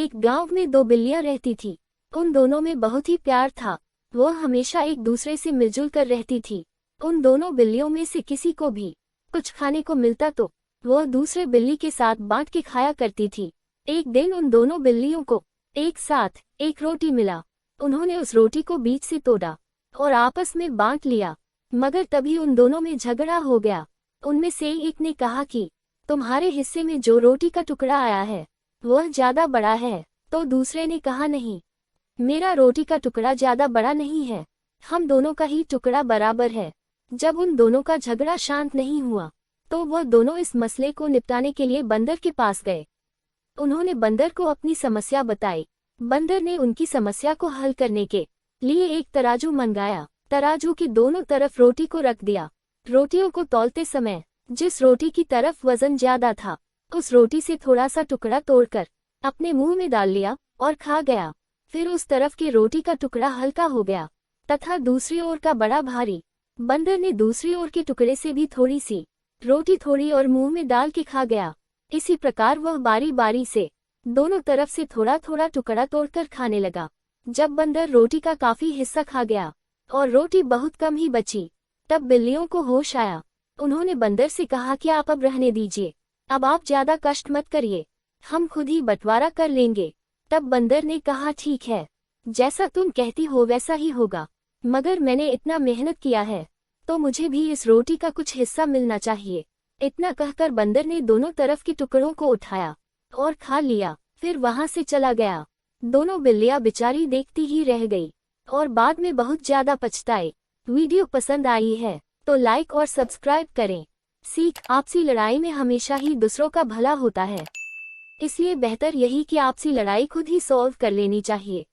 एक गांव में दो बिल्लियां रहती थी। उन दोनों में बहुत ही प्यार था। वो हमेशा एक दूसरे से मिलजुल कर रहती थी। उन दोनों बिल्लियों में से किसी को भी कुछ खाने को मिलता तो वह दूसरे बिल्ली के साथ बांट के खाया करती थी। एक दिन उन दोनों बिल्लियों को एक साथ एक रोटी मिला। उन्होंने उस रोटी को बीच से तोड़ा और आपस में बांट लिया। मगर तभी उन दोनों में झगड़ा हो गया। उनमें से एक ने कहा कि तुम्हारे हिस्से में जो रोटी का टुकड़ा आया है वह ज्यादा बड़ा है, तो दूसरे ने कहा नहीं, मेरा रोटी का टुकड़ा ज्यादा बड़ा नहीं है, हम दोनों का ही टुकड़ा बराबर है। जब उन दोनों का झगड़ा शांत नहीं हुआ तो वह दोनों इस मसले को निपटाने के लिए बंदर के पास गए। उन्होंने बंदर को अपनी समस्या बताई। बंदर ने उनकी समस्या को हल करने के लिए एक तराजू मंगाया। तराजू की दोनों तरफ रोटी को रख दिया। रोटियों को तौलते समय जिस रोटी की तरफ वजन ज्यादा था उस रोटी से थोड़ा सा टुकड़ा तोड़कर अपने मुंह में डाल लिया और खा गया। फिर उस तरफ की रोटी का टुकड़ा हल्का हो गया तथा दूसरी ओर का बड़ा भारी। बंदर ने दूसरी ओर के टुकड़े से भी थोड़ी सी रोटी थोड़ी और मुंह में डाल के खा गया। इसी प्रकार वह बारी बारी से दोनों तरफ से थोड़ा थोड़ा टुकड़ा तोड़कर खाने लगा। जब बंदर रोटी का काफी हिस्सा खा गया और रोटी बहुत कम ही बची, तब बिल्लियों को होश आया। उन्होंने बंदर से कहा कि आप अब रहने दीजिए, अब आप ज्यादा कष्ट मत करिए, हम खुद ही बंटवारा कर लेंगे। तब बंदर ने कहा ठीक है, जैसा तुम कहती हो वैसा ही होगा, मगर मैंने इतना मेहनत किया है तो मुझे भी इस रोटी का कुछ हिस्सा मिलना चाहिए। इतना कहकर बंदर ने दोनों तरफ के टुकड़ों को उठाया और खा लिया, फिर वहां से चला गया। दोनों बिल्लियां बेचारी देखती ही रह गई और बाद में बहुत ज्यादा पछताई। वीडियो पसंद आई है तो लाइक और सब्सक्राइब करें। सीख, आपसी लड़ाई में हमेशा ही दूसरों का भला होता है, इसलिए बेहतर यही कि आपसी लड़ाई खुद ही सॉल्व कर लेनी चाहिए।